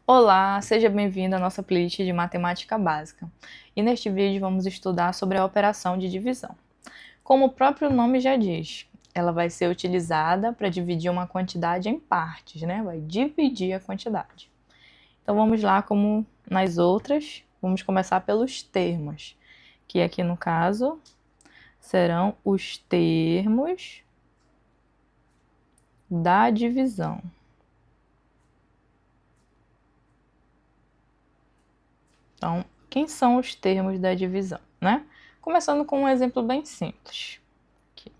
Olá, seja bem-vindo à nossa playlist de matemática básica. E neste vídeo vamos estudar sobre a operação de divisão. Como o próprio nome já diz, ela vai ser utilizada para dividir uma quantidade em partes, né? Vai dividir a quantidade. Então vamos lá, como nas outras, vamos começar pelos termos, que aqui no caso serão os termos da divisão. Então, quem são os termos da divisão, né? Começando com um exemplo bem simples. Aqui.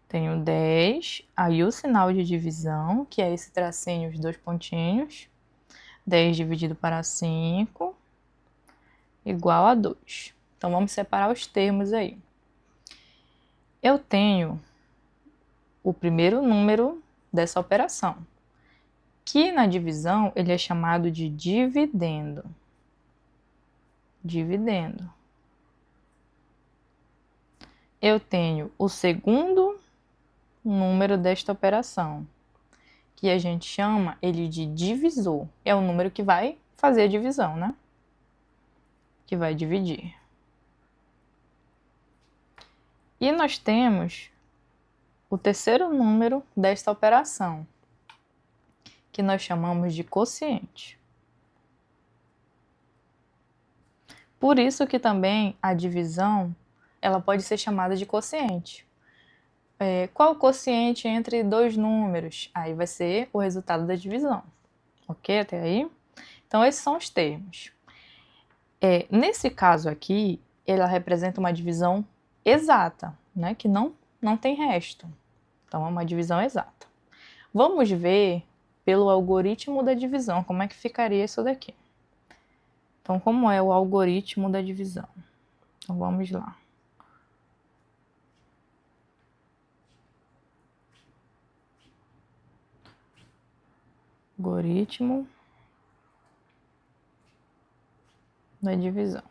Tenho 10, aí o sinal de divisão, que é esse tracinho, os dois pontinhos. 10 dividido para 5, igual a 2. Então, vamos separar os termos aí. Eu tenho o primeiro número dessa operação, que na divisão ele é chamado de dividendo. Dividendo. Eu tenho o segundo número desta operação, que a gente chama ele de divisor. É o número que vai fazer a divisão, né? Que vai dividir. E nós temos o terceiro número desta operação, que nós chamamos de quociente. Por isso que também a divisão ela pode ser chamada de quociente. Qual o quociente entre dois números? Aí vai ser o resultado da divisão. Ok? Até aí? Então, esses são os termos. Nesse caso aqui, ela representa uma divisão exata, né? Que não tem resto. Então, é uma divisão exata. Vamos ver pelo algoritmo da divisão, como é que ficaria isso daqui. Então, como é o algoritmo da divisão? Então, vamos lá. Algoritmo da divisão.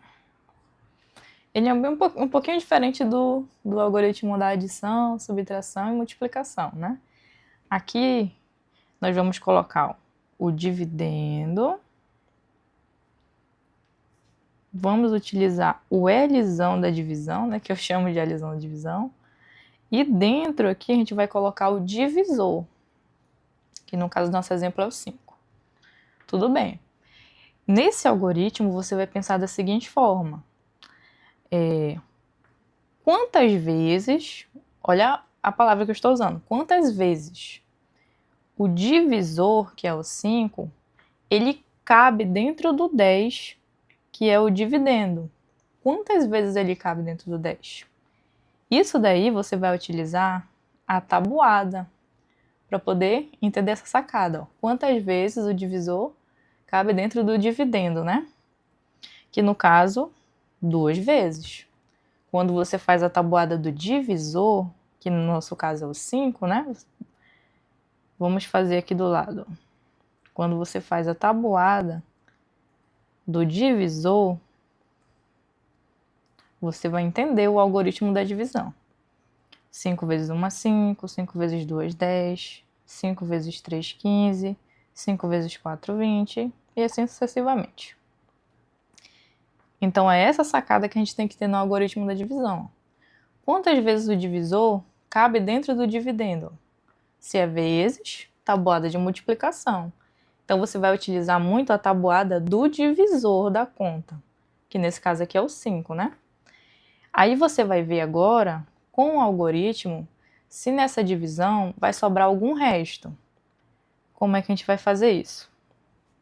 Ele é um pouquinho diferente do algoritmo da adição, subtração e multiplicação, né? Aqui, nós vamos colocar o dividendo. Vamos utilizar o Lzão da divisão, né? Que eu chamo de Lzão da divisão. E dentro aqui, a gente vai colocar o divisor, que no caso do nosso exemplo é o 5. Tudo bem. Nesse algoritmo, você vai pensar da seguinte forma. Quantas vezes, olha a palavra que eu estou usando, quantas vezes o divisor, que é o 5, ele cabe dentro do 10, que é o dividendo. Quantas vezes ele cabe dentro do 10? Isso daí você vai utilizar a tabuada para poder entender essa sacada. Ó. Quantas vezes o divisor cabe dentro do dividendo, né? Que no caso, 2 vezes. Quando você faz a tabuada do divisor, que no nosso caso é o 5, né? Vamos fazer aqui do lado. Quando você faz a tabuada do divisor, você vai entender o algoritmo da divisão. 5 vezes 1, 5, 5 vezes 2, 10, 5 vezes 3, 15, 5 vezes 4, 20 e assim sucessivamente. Então, é essa sacada que a gente tem que ter no algoritmo da divisão. Quantas vezes o divisor cabe dentro do dividendo? Se é vezes, tabuada de multiplicação. Então, você vai utilizar muito a tabuada do divisor da conta, que nesse caso aqui é o 5, né? Aí você vai ver agora, com o algoritmo, se nessa divisão vai sobrar algum resto. Como é que a gente vai fazer isso?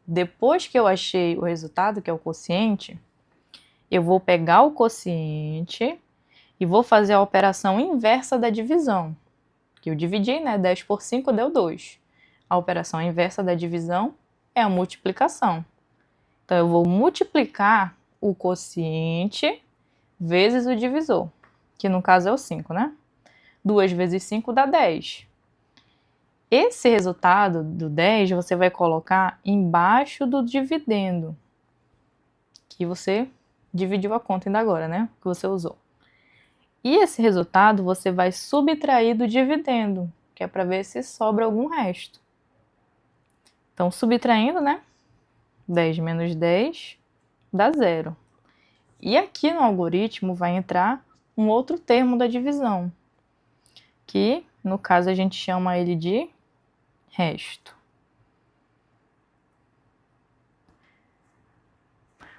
Depois que eu achei o resultado, que é o quociente, eu vou pegar o quociente e vou fazer a operação inversa da divisão. Que eu dividi, né? 10 por 5 deu 2. A operação inversa da divisão é a multiplicação. Então, eu vou multiplicar o quociente vezes o divisor, que no caso é o 5, né? 2 vezes 5 dá 10. Esse resultado do 10 você vai colocar embaixo do dividendo, que você dividiu a conta ainda agora, né? Que você usou. E esse resultado você vai subtrair do dividendo, que é para ver se sobra algum resto. Então, subtraindo, né? 10 menos 10 dá 0. E aqui no algoritmo vai entrar um outro termo da divisão, que no caso a gente chama ele de resto.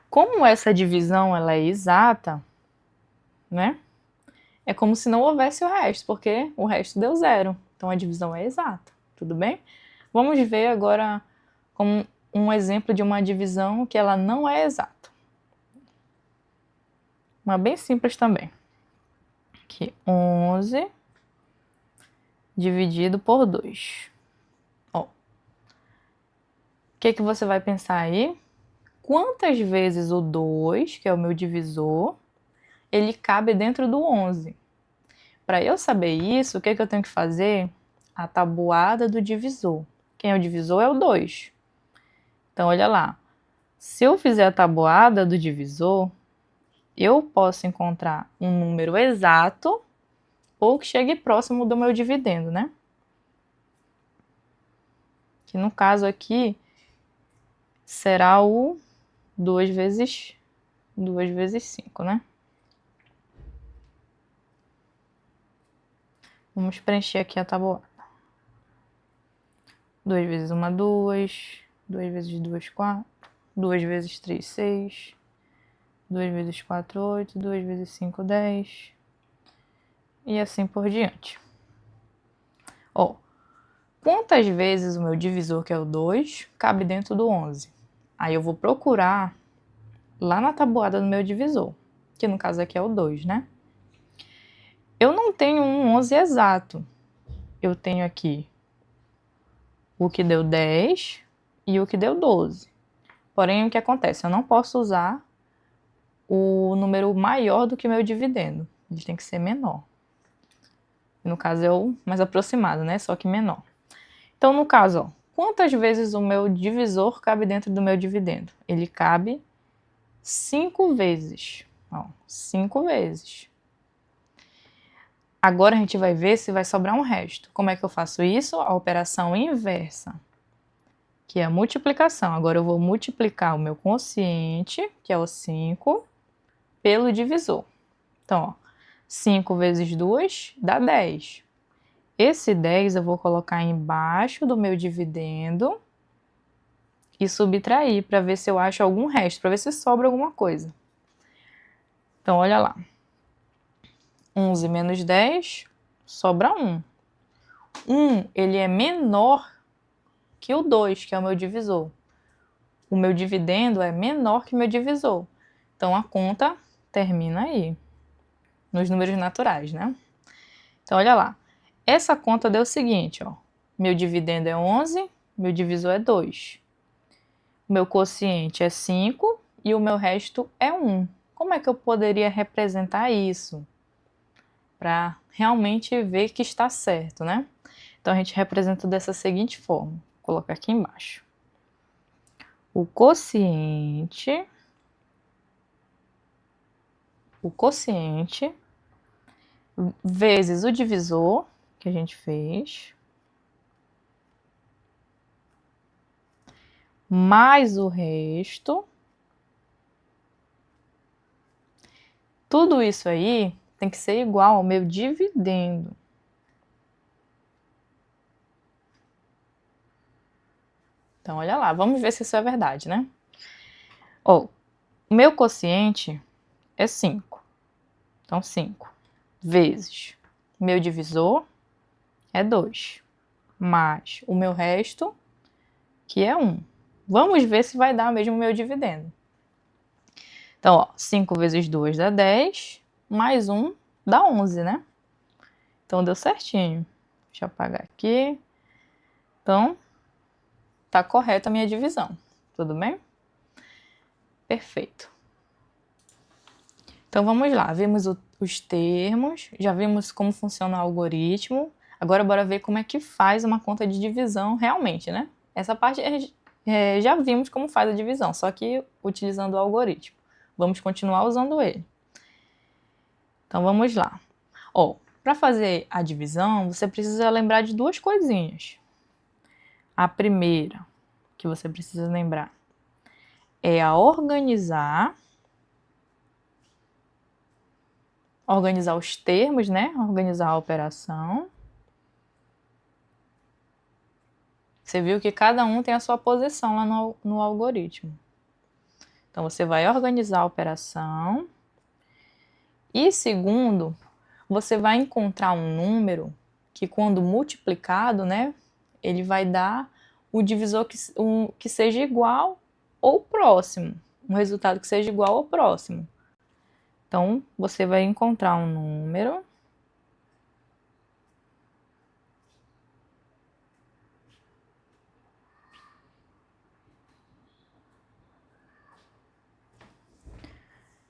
Como essa divisão ela é exata, né? É como se não houvesse o resto, porque o resto deu 0. Então a divisão é exata, tudo bem? Vamos ver agora como um exemplo de uma divisão que ela não é exata. Uma bem simples também. Aqui, 11 dividido por 2. Ó, o que você vai pensar aí? Quantas vezes o 2, que é o meu divisor, ele cabe dentro do 11? Para eu saber isso, o que eu tenho que fazer? A tabuada do divisor. Quem é o divisor é o 2. Então, olha lá. Se eu fizer a tabuada do divisor, eu posso encontrar um número exato ou que chegue próximo do meu dividendo, né? Que no caso aqui será o 2 vezes 5, né? Vamos preencher aqui a tabuada. 2 vezes 1, 2. 2 vezes 2, 4. 2 vezes 3, 6. 2 vezes 4, 8. 2 vezes 5, 10. E assim por diante. Ó, quantas vezes o meu divisor, que é o 2, cabe dentro do 11? Aí eu vou procurar lá na tabuada do meu divisor, que no caso aqui é o 2, né? Eu não tenho um 11 exato. Eu tenho aqui o que deu 10 e o que deu 12. Porém, o que acontece? Eu não posso usar o número maior do que o meu dividendo. Ele tem que ser menor. No caso é o mais aproximado, né? Só que menor. Então, no caso, ó, quantas vezes o meu divisor cabe dentro do meu dividendo? Ele cabe 5 vezes. Ó, 5 vezes. Agora a gente vai ver se vai sobrar um resto. Como é que eu faço isso? A operação inversa, que é a multiplicação. Agora eu vou multiplicar o meu quociente, que é o 5, pelo divisor. Então, ó, 5 vezes 2 dá 10. Esse 10 eu vou colocar embaixo do meu dividendo e subtrair para ver se eu acho algum resto, para ver se sobra alguma coisa. Então, olha lá. 11 menos 10, sobra 1. 1, ele é menor que o 2, que é o meu divisor. O meu dividendo é menor que o meu divisor. Então, a conta termina aí, nos números naturais, né? Então, olha lá. Essa conta deu o seguinte, ó. Meu dividendo é 11, meu divisor é 2. Meu quociente é 5 e o meu resto é 1. Como é que eu poderia representar isso? Para realmente ver que está certo, né? Então, a gente representa dessa seguinte forma. Vou colocar aqui embaixo. O quociente vezes o divisor que a gente fez, mais o resto. Tudo isso aí tem que ser igual ao meu dividendo. Então, olha lá, vamos ver se isso é verdade, né? Ó, o meu quociente é 5. Então, 5 vezes meu divisor é 2, mais o meu resto, que é 1. Vamos ver se vai dar mesmo o meu dividendo. Então, ó, 5 vezes 2 dá 10, mais 1 dá 11, né? Então, deu certinho. Deixa eu apagar aqui. Então, tá correta a minha divisão. Tudo bem? Perfeito. Então, vamos lá. Vimos os termos, já vimos como funciona o algoritmo. Agora, bora ver como é que faz uma conta de divisão realmente, né? Essa parte já vimos como faz a divisão, só que utilizando o algoritmo. Vamos continuar usando ele. Então, vamos lá. Ó, para fazer a divisão, você precisa lembrar de duas coisinhas. A primeira que você precisa lembrar é a organizar os termos, né? Organizar a operação. Você viu que cada um tem a sua posição lá no algoritmo. Então, você vai organizar a operação. E segundo, você vai encontrar um número que, quando multiplicado, né, ele vai dar o divisor que seja igual ou próximo. Um resultado que seja igual ou próximo. Então, você vai encontrar um número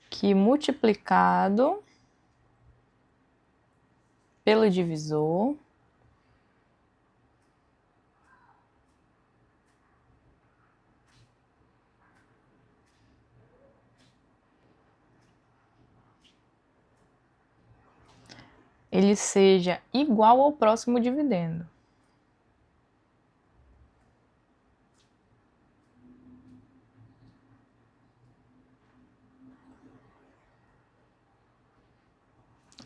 que, multiplicado pelo divisor, ele seja igual ao próximo dividendo.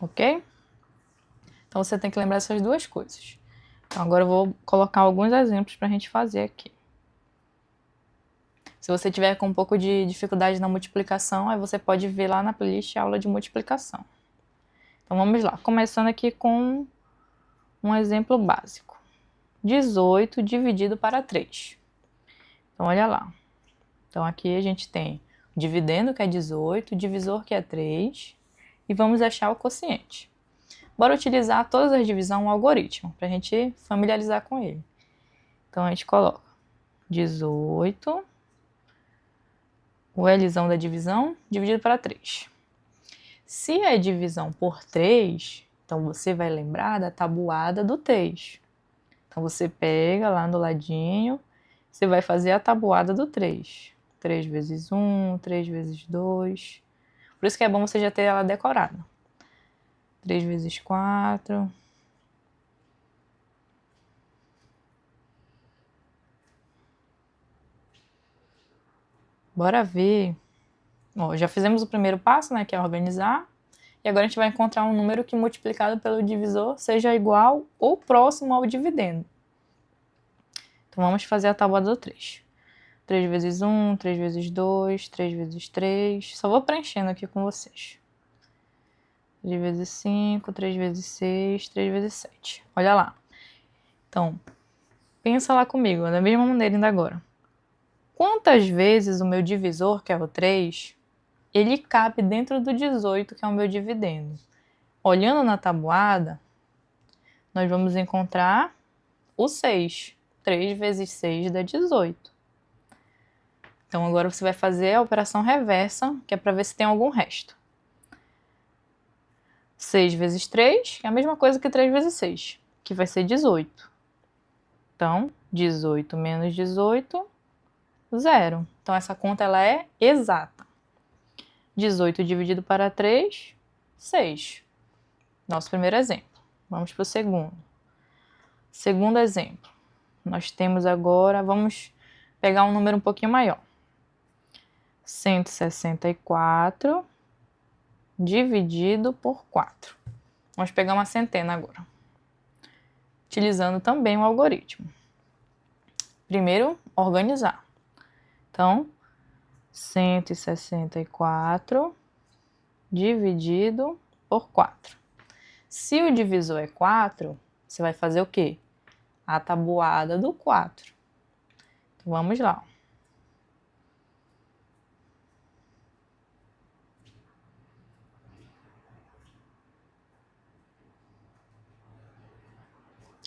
Ok? Então, você tem que lembrar essas duas coisas. Então, agora eu vou colocar alguns exemplos para a gente fazer aqui. Se você tiver com um pouco de dificuldade na multiplicação, aí você pode ver lá na playlist aula de multiplicação. Então, vamos lá. Começando aqui com um exemplo básico. 18 dividido para 3. Então, olha lá. Então, aqui a gente tem o dividendo, que é 18, o divisor, que é 3, e vamos achar o quociente. Bora utilizar todas as divisões, um algoritmo, para a gente familiarizar com ele. Então, a gente coloca 18, o Lzão da divisão, dividido para 3. Se é divisão por 3, então você vai lembrar da tabuada do 3. Então, você pega lá no ladinho, você vai fazer a tabuada do 3. 3 vezes 1, 3 vezes 2. Por isso que é bom você já ter ela decorada. 3 vezes 4. Bora ver. Ó, já fizemos o primeiro passo, né, que é organizar. E agora a gente vai encontrar um número que, multiplicado pelo divisor, seja igual ou próximo ao dividendo. Então, vamos fazer a tabuada do 3. 3 vezes 1, 3 vezes 2, 3 vezes 3. Só vou preenchendo aqui com vocês. 3 vezes 5, 3 vezes 6, 3 vezes 7. Olha lá. Então, pensa lá comigo, da mesma maneira ainda agora. Quantas vezes o meu divisor, que é o 3, ele cabe dentro do 18, que é o meu dividendo? Olhando na tabuada, nós vamos encontrar o 6. 3 vezes 6 dá 18. Então, agora você vai fazer a operação reversa, que é para ver se tem algum resto. 6 vezes 3 é a mesma coisa que 3 vezes 6, que vai ser 18. Então, 18 menos 18, 0. Então, essa conta ela é exata. 18 dividido para 3, 6. Nosso primeiro exemplo. Vamos para o segundo. Segundo exemplo. Nós temos agora, vamos pegar um número um pouquinho maior. 164 dividido por 4. Vamos pegar uma centena agora. Utilizando também o algoritmo. Primeiro, organizar. Então, 164 dividido por 4. Se o divisor é 4, você vai fazer o quê? A tabuada do 4. Então, vamos lá.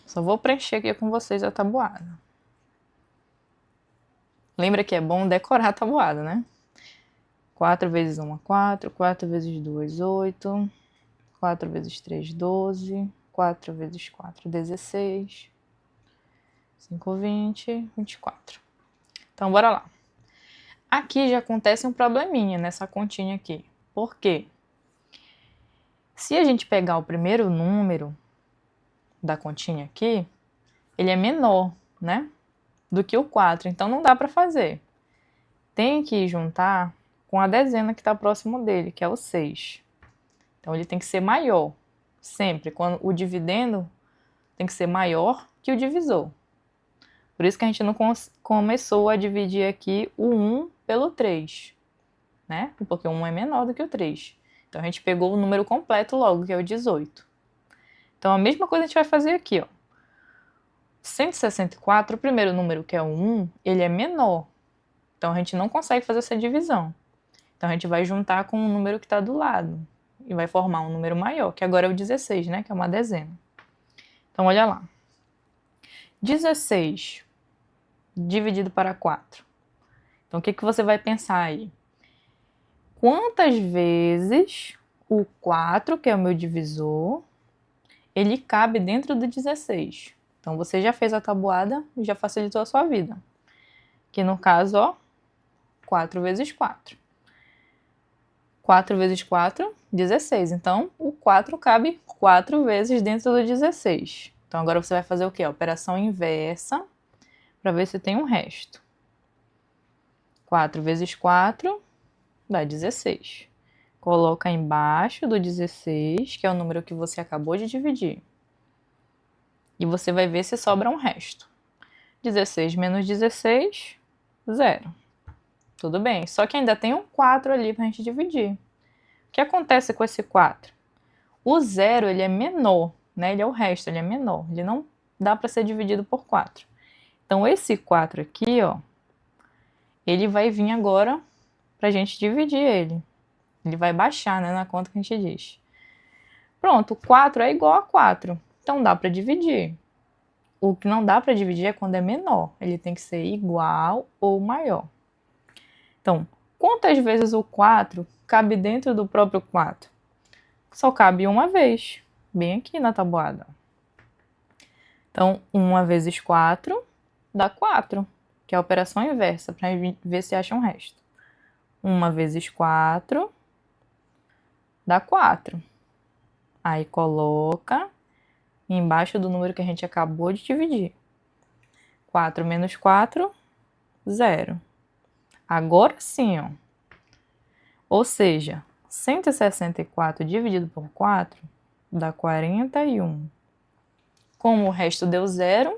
Só vou preencher aqui com vocês a tabuada. Lembra que é bom decorar a tabuada, né? 4 vezes 1 é 4, 4 vezes 2, 8, 4 vezes 3, 12, 4 vezes 4, 16, 5, 20, 24. Então, bora lá. Aqui já acontece um probleminha nessa continha aqui. Por quê? Se a gente pegar o primeiro número da continha aqui, ele é menor, né, do que o 4, então não dá para fazer. tem que juntar com a dezena que está próximo dele, que é o 6. Então, ele tem que ser maior, sempre. Quando o dividendo tem que ser maior que o divisor. Por isso que a gente não começou a dividir aqui o 1 pelo 3, né? Porque o 1 é menor do que o 3. Então, a gente pegou o número completo logo, que é o 18. Então, a mesma coisa a gente vai fazer aqui, ó. 164, o primeiro número, que é o 1, ele é menor. Então, a gente não consegue fazer essa divisão. Então, a gente vai juntar com o número que está do lado. E vai formar um número maior, que agora é o 16, né? Que é uma dezena. Então, olha lá. 16 dividido para 4. Então, o que você vai pensar aí? Quantas vezes o 4, que é o meu divisor, ele cabe dentro do 16? Então, você já fez a tabuada e já facilitou a sua vida. Que no caso, ó, 4 vezes 4. 4 vezes 4, 16. Então, o 4 cabe 4 vezes dentro do 16. Então, agora você vai fazer o quê? A operação inversa, para ver se tem um resto. 4 vezes 4 dá 16. Coloca embaixo do 16, que é o número que você acabou de dividir. E você vai ver se sobra um resto. 16 menos 16, 0. Tudo bem, só que ainda tem um 4 ali para a gente dividir. O que acontece com esse 4? O 0 ele é menor, né? Ele é o resto, ele é menor. Ele não dá para ser dividido por 4. Então, esse 4 aqui, ó, ele vai vir agora para a gente dividir ele. Ele vai baixar, né, na conta que a gente diz. Pronto, 4 é igual a 4. Então, dá para dividir. O que não dá para dividir é quando é menor. Ele tem que ser igual ou maior. Então, quantas vezes o 4 cabe dentro do próprio 4? Só cabe uma vez, bem aqui na tabuada. Então, 1 vezes 4 dá 4, que é a operação inversa, para ver se acha um resto. 1 vezes 4 dá 4. Aí coloca embaixo do número que a gente acabou de dividir. 4 menos 4, 0. Agora sim, ó. Ou seja, 164 dividido por 4 dá 41. Como o resto deu 0,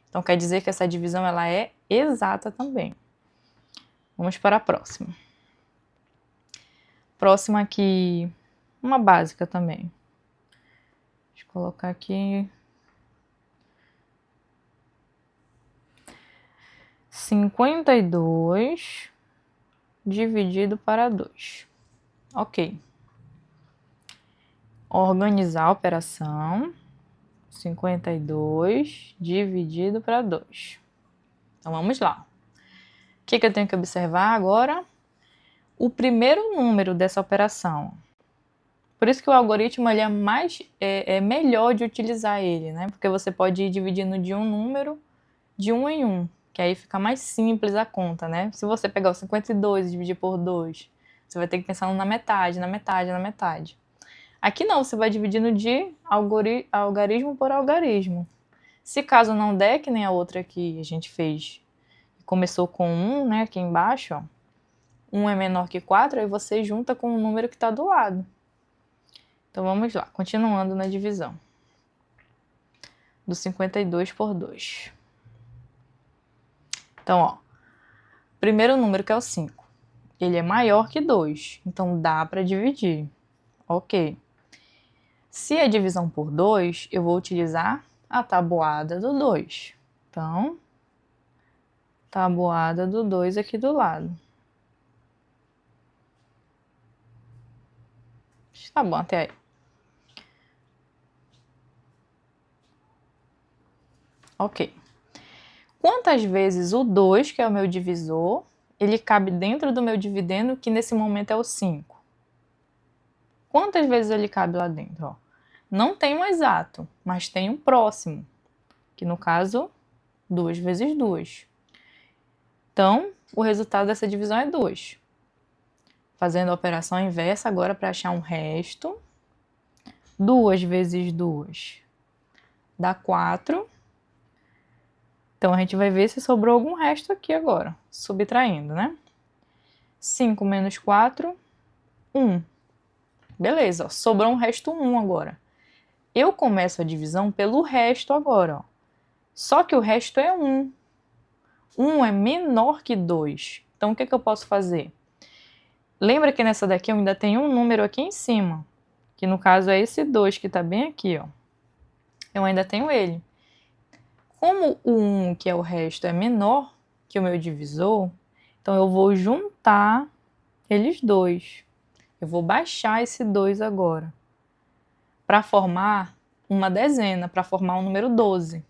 então quer dizer que essa divisão ela é exata também. Vamos para a próxima. Próxima aqui, uma básica também. Deixa eu colocar aqui. 52 dividido para 2. Ok. Organizar a operação. 52 dividido para 2. Então, vamos lá. O que eu tenho que observar agora? O primeiro número dessa operação. Por isso que o algoritmo ele é melhor de utilizar ele, né? Porque você pode ir dividindo de um número de um em um, que aí fica mais simples a conta, né? Se você pegar o 52 e dividir por 2, você vai ter que pensar na metade, na metade, na metade. Aqui não, você vai dividindo de algarismo por algarismo. Se caso não der, que nem a outra que a gente fez, começou com 1, né, aqui embaixo, ó. 1 é menor que 4, aí você junta com o número que está do lado. Então, vamos lá, continuando na divisão. Do 52 por 2. Então, ó, primeiro número que é o 5. Ele é maior que 2, então dá para dividir. Ok. Se é divisão por 2, eu vou utilizar a tabuada do 2. Então, tabuada do 2 aqui do lado. Tá bom até aí. Ok. Quantas vezes o 2, que é o meu divisor, ele cabe dentro do meu dividendo, que nesse momento é o 5? Quantas vezes ele cabe lá dentro? Ó, não tem um exato, mas tem um próximo, que no caso, 2 vezes 2. Então, o resultado dessa divisão é 2. Fazendo a operação inversa agora para achar um resto. 2 vezes 2 dá 4. Então, a gente vai ver se sobrou algum resto aqui agora, subtraindo, né? 5 menos 4, 1. Beleza, ó, sobrou um resto 1 agora. Eu começo a divisão pelo resto agora, ó. Só que o resto é 1. 1 é menor que 2. Então, o que eu posso fazer? Lembra que nessa daqui eu ainda tenho um número aqui em cima, que no caso é esse 2 que está bem aqui, ó. Eu ainda tenho ele. Como o 1, que é o resto, é menor que o meu divisor, então eu vou juntar eles dois. Eu vou baixar esse 2 agora, para formar uma dezena, para formar o número 12.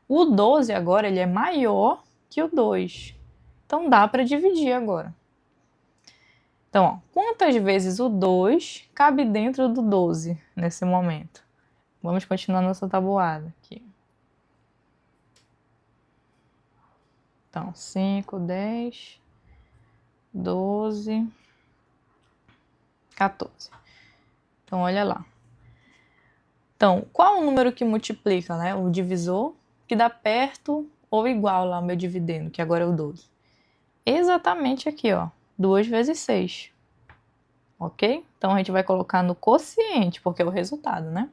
O 12 agora ele é maior que o 2, então dá para dividir agora. Então, ó, quantas vezes o 2 cabe dentro do 12 nesse momento? Vamos continuar nossa tabuada aqui. Então, 5, 10, 12, 14. Então, olha lá. Então, qual o número que multiplica, né? O divisor que dá perto ou igual lá ao meu dividendo, que agora é o 12. Exatamente aqui, ó. 2 vezes 6. Ok? Então, a gente vai colocar no quociente, porque é o resultado, né?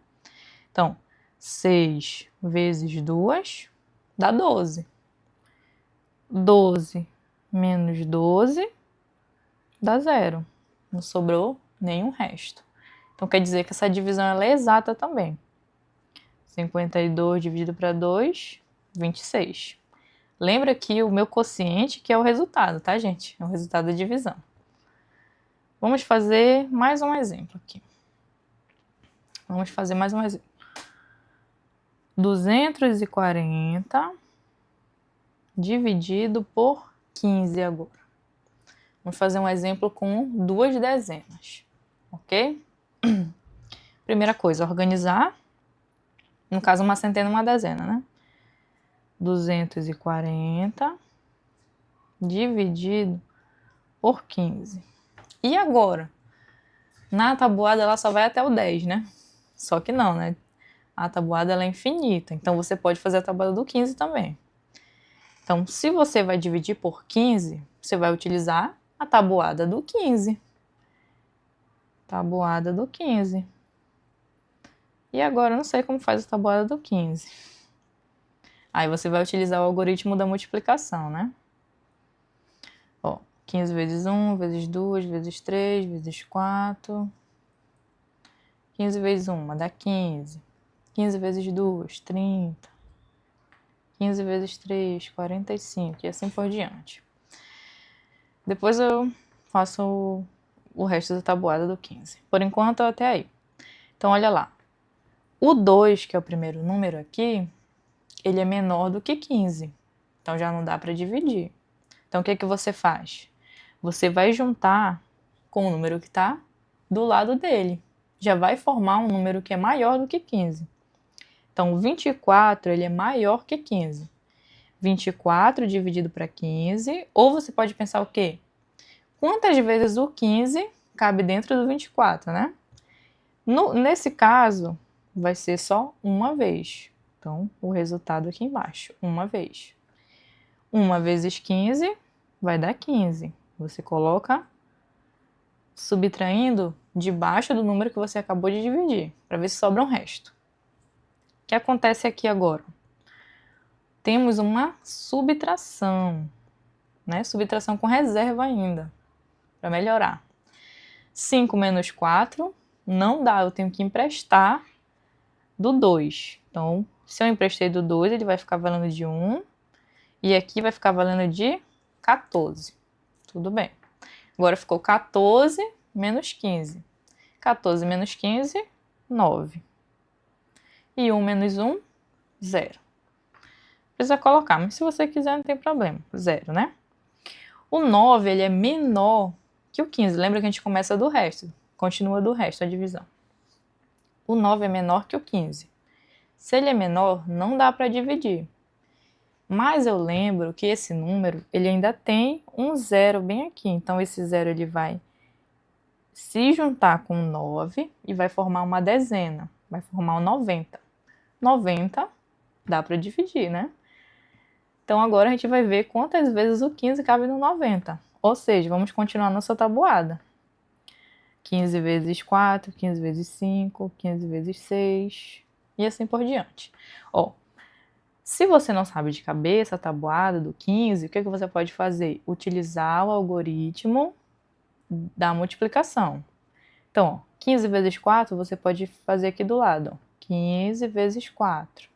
Então, 6 vezes 2 dá 12. 12 menos 12 dá 0. Não sobrou nenhum resto. Então, quer dizer que essa divisão ela é exata também. 52 dividido para 2, 26. Lembra que o meu quociente que é o resultado, tá, gente? É o resultado da divisão. Vamos fazer mais um exemplo aqui. Vamos fazer mais um exemplo. 240 dividido por 15 agora. Vamos fazer um exemplo com 2 dezenas, ok? Primeira coisa, organizar. No caso, uma centena e uma dezena, né? 240 dividido por 15. E agora? Na tabuada ela só vai até o 10, né? Só que não, né? A tabuada ela é infinita, então você pode fazer a tabuada do 15 também. Então, se você vai dividir por 15, você vai utilizar a tabuada do 15. Tabuada do 15. E agora eu não sei como faz a tabuada do 15. Aí você vai utilizar o algoritmo da multiplicação, né? Ó, 15 vezes 1, vezes 2, vezes 3, vezes 4. 15 vezes 1 dá 15. 15 vezes 2, 30. 15 vezes 3, 45. E assim por diante. Depois eu faço o resto da tabuada do 15. Por enquanto, até aí. Então, olha lá. O 2, que é o primeiro número aqui, ele é menor do que 15. Então, já não dá para dividir. Então, o que você faz? Você vai juntar com o número que está do lado dele. Já vai formar um número que é maior do que 15. Então, 24 ele é maior que 15. 24 dividido para 15, ou você pode pensar o quê? Quantas vezes o 15 cabe dentro do 24, né? Nesse caso, vai ser só uma vez. Então, o resultado aqui embaixo, uma vez. 1 vezes 15 vai dar 15. Você coloca subtraindo debaixo do número que você acabou de dividir, para ver se sobra um resto. O que acontece aqui agora? Temos uma subtração, né? Subtração com reserva ainda, para melhorar. 5 menos 4 não dá, eu tenho que emprestar do 2. Então, se eu emprestei do 2, ele vai ficar valendo de 1. E aqui vai ficar valendo de 14. Tudo bem. Agora ficou 14 menos 15. 14 menos 15, 9. E 1 menos 1, 0. Precisa colocar, mas se você quiser não tem problema. 0, né? O 9 ele é menor que o 15. Lembra que a gente começa do resto. Continua do resto a divisão. O 9 é menor que o 15. Se ele é menor, não dá para dividir. Mas eu lembro que esse número, ele ainda tem um 0 bem aqui. Então, esse 0 ele vai se juntar com 9 e vai formar uma dezena. Vai formar um 90. 90 dá para dividir, né? Então, agora a gente vai ver quantas vezes o 15 cabe no 90. Ou seja, vamos continuar nossa tabuada. 15 vezes 4, 15 vezes 5, 15 vezes 6 e assim por diante. Ó, se você não sabe de cabeça a tabuada do 15, o que você pode fazer? Utilizar o algoritmo da multiplicação. Então, ó, 15 vezes 4 você pode fazer aqui do lado. Ó, 15 vezes 4.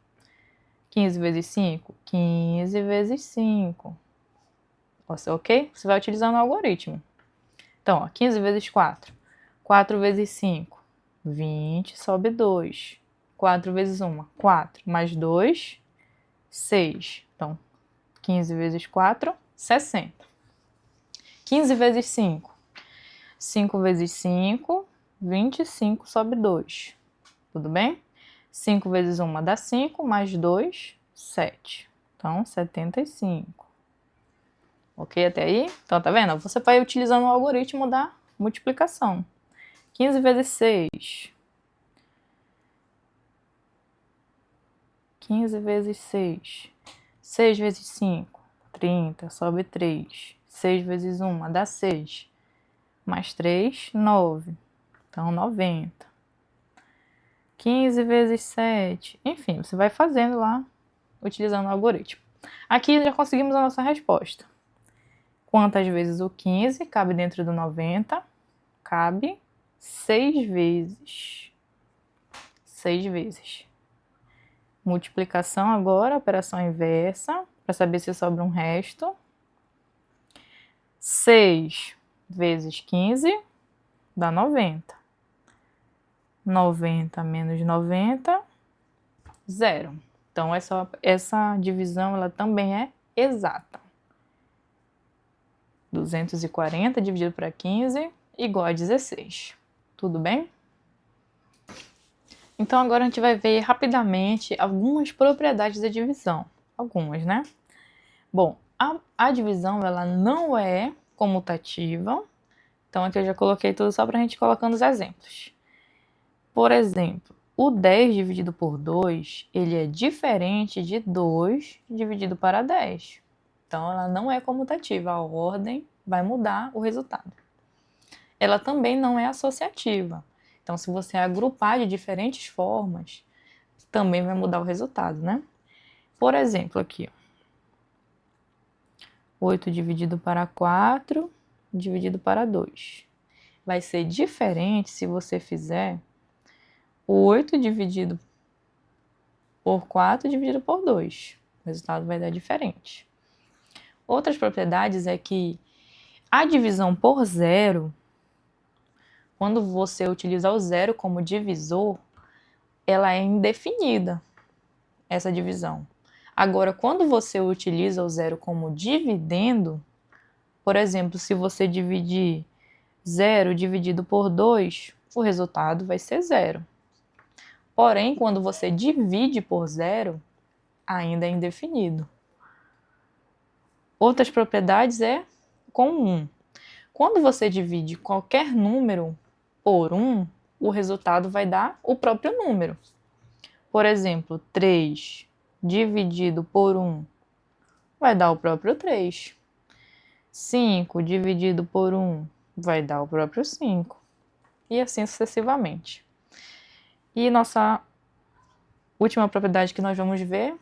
15 vezes 5, 15 vezes 5. Ok? Você vai utilizando o algoritmo. Então, ó, 15 vezes 4. 4 vezes 5, 20, sobe 2. 4 vezes 1, 4. Mais 2, 6. Então, 15 vezes 4, 60. 15 vezes 5. 5 vezes 5, 25, sobe 2. Tudo bem? 5 vezes 1 dá 5, mais 2, 7. Então, 75. Ok até aí? Então, tá vendo? Você vai utilizando o algoritmo da multiplicação. 15 vezes 6. 15 vezes 6. 6 vezes 5. 30, sobe 3. 6 vezes 1 dá 6. Mais 3, 9. Então, 90. 15 vezes 7. Enfim, você vai fazendo lá, utilizando o algoritmo. Aqui já conseguimos a nossa resposta. Quantas vezes o 15 cabe dentro do 90? Cabe 6 vezes. 6 vezes. Multiplicação agora, operação inversa, para saber se sobra um resto. 6 vezes 15 dá 90. 90 menos 90, 0. Então, essa divisão ela também é exata. 240 dividido para 15 igual a 16. Tudo bem? Então, agora a gente vai ver rapidamente algumas propriedades da divisão. Algumas, né? Bom, a divisão ela não é comutativa. Então, aqui eu já coloquei tudo só para a gente colocando os exemplos. Por exemplo, o 10 dividido por 2, ele é diferente de 2 dividido para 10. Então, ela não é comutativa, a ordem vai mudar o resultado. Ela também não é associativa. Então, se você agrupar de diferentes formas, também vai mudar o resultado, né? Por exemplo, aqui, 8 dividido para 4, dividido para 2. Vai ser diferente se você fizer 8 dividido por 4 dividido por 2. O resultado vai dar diferente. Outras propriedades é que a divisão por zero, quando você utiliza o zero como divisor, ela é indefinida, essa divisão. Agora, quando você utiliza o zero como dividendo, por exemplo, se você dividir 0 dividido por 2, o resultado vai ser 0. Porém, quando você divide por 0, ainda é indefinido. Outras propriedades é com 1. Quando você divide qualquer número por 1, o resultado vai dar o próprio número. Por exemplo, 3 dividido por 1 vai dar o próprio 3. 5 dividido por 1 vai dar o próprio 5. E assim sucessivamente. E nossa última propriedade que nós vamos ver,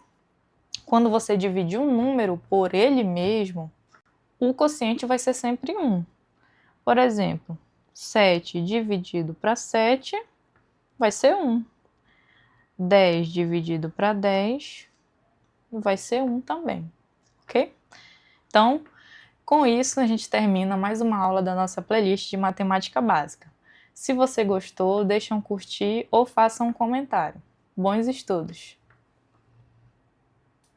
quando você divide um número por ele mesmo, o quociente vai ser sempre 1. Por exemplo, 7 dividido para 7 vai ser 1. 10 dividido para 10 vai ser 1 também, ok? Então, com isso, a gente termina mais uma aula da nossa playlist de matemática básica. Se você gostou, deixa um curtir ou faça um comentário. Bons estudos!